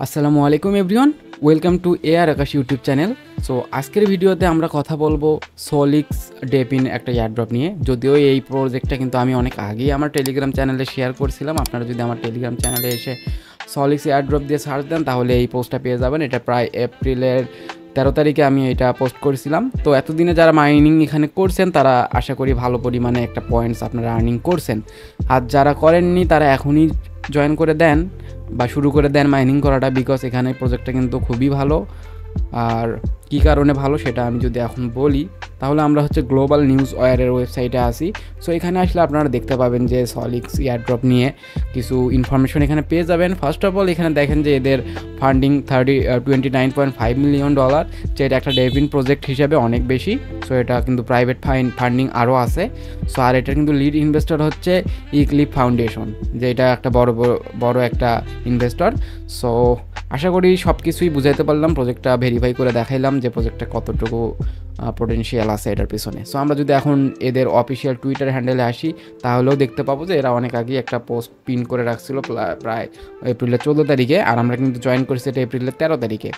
আসসালামু আলাইকুম everyone, welcome to AR Akash YouTube channel. So আজকের ভিডিওতে আমরা কথা বলবো সলিক্স ডেপিন একটা এয়ারড্রপ নিয়ে। যদিও এই প্রজেক্টটা কিন্তু আমি অনেক আগেই আমার টেলিগ্রাম চ্যানেলে শেয়ার করছিলাম। আপনারা যদি আমার টেলিগ্রাম চ্যানেলে এসে সলিক্স এয়ারড্রপ দিয়ে সার্চ দেন তাহলে এই পোস্টটা পেয়ে যাবেন। এটা প্রায় এপ্রিলের 13 তারিখে আমি এটা পোস্ট করেছিলাম। তো এতদিনে যারা মাইনিং এখানে করছেন তারা আশা করি ভালো পরিমাণে একটা পয়েন্টস আপনারা আর্নিং করছেন। আর যারা করেননি তারা এখনই জয়েন করে দেন বা শুরু করে দেন মাইনিং করাটা, বিকজ এখানে প্রজেক্টটা কিন্তু খুবই ভালো। আর কী কারণে ভালো সেটা আমি যদি এখন বলি তাহলে আমরা গ্লোবাল নিউজ ওয়্যারের ওয়েবসাইটে আসি। সো এখানে আসলে আপনারা দেখতে পাবেন যে সলিক্স এয়ারড্রপ নিয়ে কিছু ইনফরমেশন এখানে পেয়ে যাবেন। ফার্স্ট অফ অল এখানে দেখেন যে এদের ফান্ডিং $29.5 মিলিয়ন, যেটা একটা ডেভিন প্রজেক্ট হিসেবে অনেক বেশি। সো এটা কিন্তু প্রাইভেট ফান্ডিং আরও আছে। সো আর এটার কিন্তু লিড ইনভেস্টর হচ্ছে ইক্লিপ ফাউন্ডেশন, যেটা একটা বড় একটা ইনভেস্টর। সো আশা করি সব কিছুই বুঝাইতে পারলাম, প্রজেক্টটা ভেরিফাই করে দেখাইলাম যে প্রজেক্টটা কতটুকু পোটেনশিয়াল আছে এটার পিছনে। সো আমরা যদি এখন এদের অফিসিয়াল টুইটার হ্যান্ডেলে আসি তাহলেও দেখতে পাবো যে এরা অনেক আগেই একটা পোস্ট পিন করে রাখছিল প্রায় এপ্রিলের 14 তারিখে, আর আমরা কিন্তু জয়েন করেছি এটা এপ্রিলের 13 তারিখে।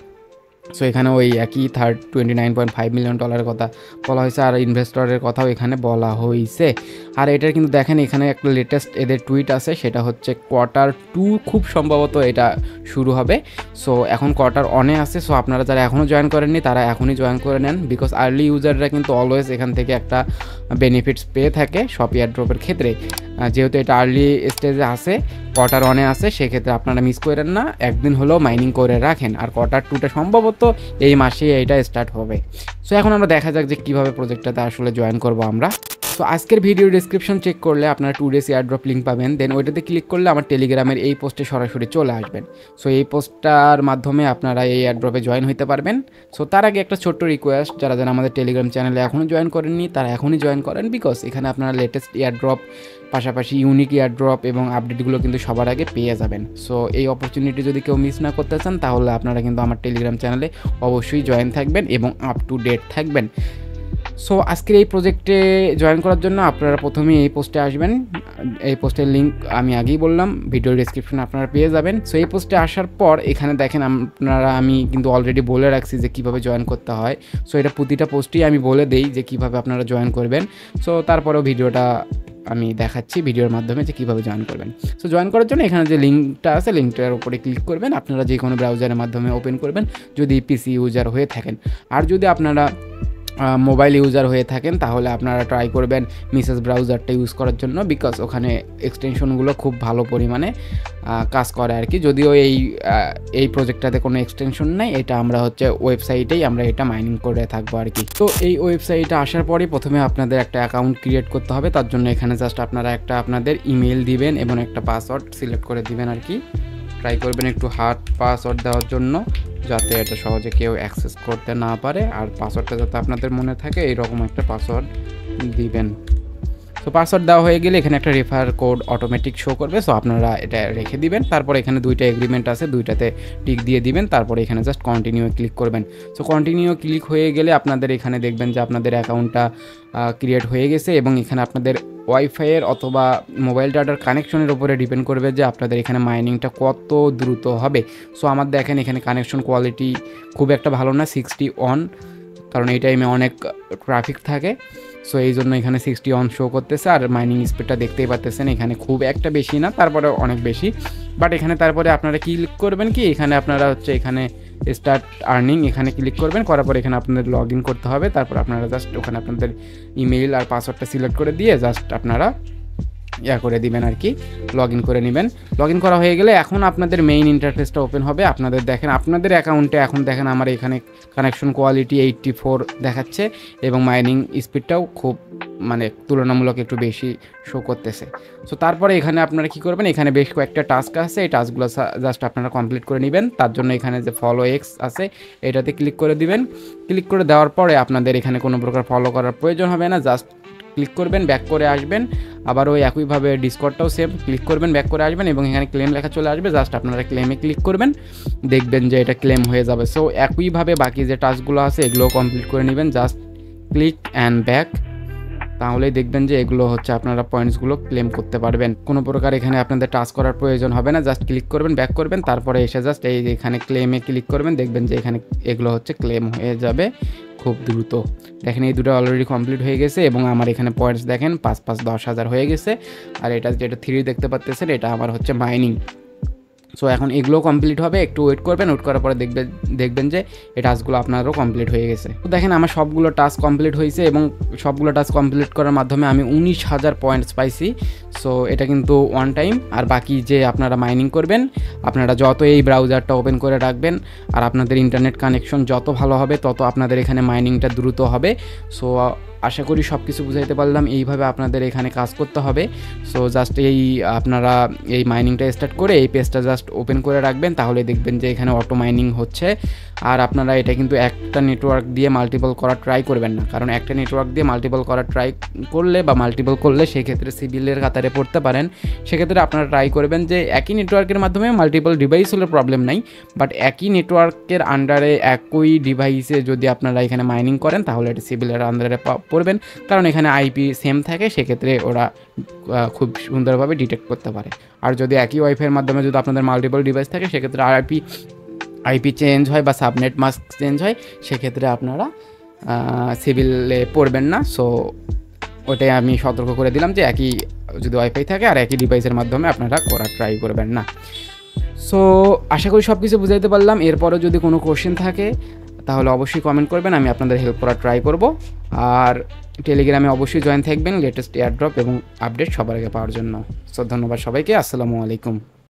সো এখানে ওই একই $29.5 মিলিয়ন কথা বলা হয়েছে, আর ইনভেস্টরের কথাও এখানে বলা হয়েছে। আর এটার কিন্তু দেখেন এখানে একটা লেটেস্ট এদের টুইট আছে, সেটা হচ্ছে Q2 খুব সম্ভবত এটা শুরু হবে। সো এখন Q1 আছে। সো আপনারা যারা এখনও জয়েন করেননি তারা এখনই জয়েন করে নেন, বিকজ আর্লি ইউজাররা কিন্তু অলওয়েজ এখান থেকে একটা বেনিফিটস পেয়ে থাকে সব এয়ারড্রপের ক্ষেত্রে। যেহেতু এটা আর্লি স্টেজে আছে, Q1 আছে, সেক্ষেত্রে আপনারা মিস করেন না, একদিন হলেও মাইনিং করে রাখেন। আর Q2টা সম্ভবত এই মাসে এইটা স্টার্ট হবে। সো এখন আমরা দেখা যাক যে কীভাবে প্রজেক্টটাতে আসলে জয়েন করবো আমরা। সো আজকের ভিডিও ডিসক্রিপশন চেক করলে আপনারা 2 days এয়ারড্রপ লিঙ্ক পাবেন। দেন ওইটাতে ক্লিক করলে আমার টেলিগ্রামের এই পোস্টে সরাসরি চলে আসবেন। সো এই পোস্টটার মাধ্যমে আপনারা এই এয়ারড্রপে জয়েন হতে পারবেন। সো তার আগে একটা ছোট্ট রিকোয়েস্ট, যারা আমাদের টেলিগ্রাম চ্যানেলে এখনও জয়েন করেননি তারা এখনই জয়েন করেন, বিকজ এখানে আপনারা লেটেস্ট এয়ারড্রপ পাশাপাশি ইউনিক এয়ারড্রপ এবং আপডেটগুলো কিন্তু সবার আগে পেয়ে যাবেন। সো এই অপরচুনিটি যদি কেউ মিস না করতে চান তাহলে আপনারা কিন্তু আমার টেলিগ্রাম চ্যানেলে অবশ্যই জয়েন থাকবেন এবং আপ টু ডেট থাকবেন। সো আজকের এই প্রজেক্টে জয়েন করার জন্য আপনারা প্রথমে এই পোস্টে আসবেন। এই পোস্টের লিঙ্ক আমি আগেই বললাম, ভিডিও ডিসক্রিপশনে আপনারা পেয়ে যাবেন। সো এই পোস্টে আসার পর এখানে দেখেন আমি কিন্তু অলরেডি বলে রাখছি যে কীভাবে জয়েন করতে হয়। সো এটা প্রতিটা পোস্টেই আমি বলে দেই যে কীভাবে আপনারা জয়েন করবেন। সো তারপরেও ভিডিওটা আমি দেখাচ্ছি ভিডিওর মাধ্যমে যে কীভাবে জয়েন করবেন। সো জয়েন করার জন্য এখানে যে লিঙ্কটা আছে লিঙ্কটার উপরে ক্লিক করবেন। আপনারা যে কোনো ব্রাউজারের মাধ্যমে ওপেন করবেন যদি পিসি ইউজার হয়ে থাকেন। আর যদি আপনারা মোবাইল ইউজার হয়ে থাকেন তাহলে আপনারা ট্রাই করবেন মিসেস ব্রাউজারটা ইউজ করার জন্য, বিকজ ওখানে এক্সটেনশনগুলো খুব ভালো পরিমাণে কাজ করে আর কি। যদিও এই প্রজেক্টটাতে কোনো এক্সটেনশন নেই, এটা আমরা ওয়েবসাইটেই আমরা এটা মাইনিং করে থাকবো আর কি। তো এই ওয়েবসাইটে আসার পরে প্রথমে আপনাদের একটা অ্যাকাউন্ট ক্রিয়েট করতে হবে। তার জন্য এখানে জাস্ট আপনারা আপনাদের ইমেল দিবেন এবং একটা পাসওয়ার্ড সিলেক্ট করে দিবেন আর কি। ট্রাই করবেন একটু হার্ড পাসওয়ার্ড দেওয়ার জন্য, যাতে এটা সহজে কেউ অ্যাক্সেস করতে না পারে। আর পাসওয়ার্ডটা যাতে আপনাদের মনে থাকে এইরকম একটা পাসওয়ার্ড দিবেন। সো পাসওয়ার্ড দেওয়া হয়ে গেলে এখানে একটা রেফার কোড অটোমেটিক শো করবে। সো আপনারা এটা রেখে দিবেন। তারপরে এখানে 2টা এগ্রিমেন্ট আছে, 2টাতে টিক দিয়ে দিবেন। তারপরে এখানে জাস্ট কন্টিনিউ ক্লিক করবেন। সো কন্টিনিউ ক্লিক হয়ে গেলে আপনাদের এখানে দেখবেন যে আপনাদের অ্যাকাউন্টটা ক্রিয়েট হয়ে গেছে এবং এখানে আপনাদের ওয়াইফাইয়ের অথবা মোবাইল ডাটার কানেকশনের উপরে ডিপেন্ড করবে যে আপনাদের এখানে মাইনিংটা কত দ্রুত হবে। সো আমার দেখেন এখানে কানেকশন কোয়ালিটি খুব একটা ভালো না, 60 অন, কারণ এই টাইমে অনেক ট্রাফিক থাকে। সো এই জন্য এখানে 60 অন শো করতেছে। আর মাইনিং স্পিডটা দেখতেই পাচ্ছেন এখানে খুব একটা বেশি না, তারপরে অনেক বেশি। বাট এখানে তারপরে আপনারা ক্লিক করবেন কি এখানে আপনারা এখানে স্টার্ট আর্নিং এখানে ক্লিক করবেন। করার পর এখানে আপনাদের লগ ইন করতে হবে। তারপর আপনারা জাস্ট ওখানে আপনাদের ইমেইল আর পাসওয়ার্ডটা সিলেক্ট করে দিয়ে জাস্ট আপনারা করে দিবেন আর কি, লগ ইন করে নেবেন। লগ ইন করা হয়ে গেলে এখন আপনাদের মেইন ইন্টারফেসটা ওপেন হবে। আপনাদের দেখেন আপনাদের অ্যাকাউন্টে এখন দেখেন আমার এখানে কানেকশন কোয়ালিটি 84 দেখাচ্ছে এবং মাইনিং স্পিডটাও খুব তুলনামূলক একটু বেশি শো করতেছে। সো তারপরে এখানে আপনারা কী করবেন, এখানে বেশ কয়েকটা টাস্ক আছে, এই টাস্কগুলো জাস্ট আপনারা কমপ্লিট করে নেবেন। তার জন্য এখানে যে ফলো এক্স আছে এটাতে ক্লিক করে দিবেন। ক্লিক করে দেওয়ার পরে আপনাদের এখানে কোনো প্রকার ফলো করার প্রয়োজন হবে না, জাস্ট ক্লিক করবেন, ব্যাক করে আসবেন। আবার ওই একইভাবে ডিসকর্ডটাও সেম, ক্লিক করবেন, ব্যাক করে আসবেন এবং এখানে ক্লেম লেখা চলে আসবে, জাস্ট আপনারা ক্লেমে ক্লিক করবেন, দেখবেন যে এটা ক্লেম হয়ে যাবে। সো একইভাবে বাকি যে টাস্কগুলো আছে এগুলোও কমপ্লিট করে নেবেন, জাস্ট ক্লিক অ্যান্ড ব্যাক। তাহলেই দেখবেন যে এগুলো হচ্ছে আপনারা পয়েন্টসগুলো ক্লেম করতে পারবেন। কোনো প্রকার এখানে আপনাদের টাচ করার প্রয়োজন হবে না, জাস্ট ক্লিক করবেন, ব্যাক করবেন, তারপরে এসে জাস্ট এই যে এখানে ক্লেমে ক্লিক করবেন, দেখবেন যে এখানে এগুলো হচ্ছে ক্লেম হয়ে যাবে খুব দ্রুত। দেখেন এই দুটো অলরেডি কমপ্লিট হয়ে গেছে এবং আমার এখানে পয়েন্টস দেখেন 5 5 10,000 হয়ে গেছে। আর এটা যেটা 3 দেখতে পাচ্ছেন এটা আমার হচ্ছে মাইনিং। সো এখন এগুলো কমপ্লিট হবে, একটু ওয়েট করবেন, ওয়েট করার পরে দেখবেন যে এই টাস্কগুলো আপনারও কমপ্লিট হয়ে গেছে। তো দেখেন আমার সবগুলো টাস্ক কমপ্লিট হয়েছে এবং সবগুলো টাস্ক কমপ্লিট করার মাধ্যমে আমি 19,000 পয়েন্টস পাইছি। সো এটা কিন্তু ওয়ান টাইম। আর বাকি যে আপনারা মাইনিং করবেন, আপনারা যত এই ব্রাউজারটা ওপেন করে রাখবেন আর আপনাদের ইন্টারনেট কানেকশন যত ভালো হবে তত আপনাদের এখানে মাইনিংটা দ্রুত হবে। সো আশা করি সব কিছু বুঝাইতে পারলাম। এইভাবে আপনাদের এখানে কাজ করতে হবে। সো জাস্ট আপনারা এই মাইনিংটা স্টার্ট করে এই পেজটা জাস্ট ওপেন করে রাখবেন, তাহলে দেখবেন যে এখানে অটো মাইনিং হচ্ছে। আর আপনারা এটা কিন্তু একটা নেটওয়ার্ক দিয়ে মাল্টিপল করার ট্রাই করবেন না, কারণ একটা নেটওয়ার্ক দিয়ে মাল্টিপল করার ট্রাই করলে বা মাল্টিপল করলে সেক্ষেত্রে সিভিলের কাতারে পড়তে পারেন। সেক্ষেত্রে আপনারা ট্রাই করবেন যে একই নেটওয়ার্কের মাধ্যমে মাল্টিপল ডিভাইস হলে প্রবলেম নাই, বাট একই নেটওয়ার্কের আন্ডারে একই ডিভাইসে যদি আপনারা এখানে মাইনিং করেন তাহলে এটা সিভিলের আন্ডারে পড়বেন, কারণ এখানে আইপি সেম থাকে, সেক্ষেত্রে ওরা খুব সুন্দরভাবে ডিটেক্ট করতে পারে। আর যদি একই ওয়াইফাইয়ের মাধ্যমে যদি আপনাদের মাল্টিপল ডিভাইস থাকে সেক্ষেত্রে আইপি চেঞ্জ হয় বা সাবনেট মাস্ক চেঞ্জ হয়, সেক্ষেত্রে আপনারা সিভিলে পড়বেন না। সো ওটাই আমি সতর্ক করে দিলাম যে একই যদি ওয়াইফাই থাকে আর একই ডিভাইসের মাধ্যমে আপনারা করার ট্রাই করবেন না। সো আশা করি সব কিছু বুঝাইতে পারলাম। এরপরও যদি কোনো কোশ্চেন থাকে তাহলে অবশ্যই কমেন্ট করবেন, আমি আপনাদের হেল্প করার ট্রাই করব। আর টেলিগ্রামে অবশ্যই জয়েন থাকবেন লেটেস্ট এয়ারড্রপ এবং আপডেট সবার আগে পাওয়ার জন্য। সো ধন্যবাদ সবাইকে, আসসালামু আলাইকুম।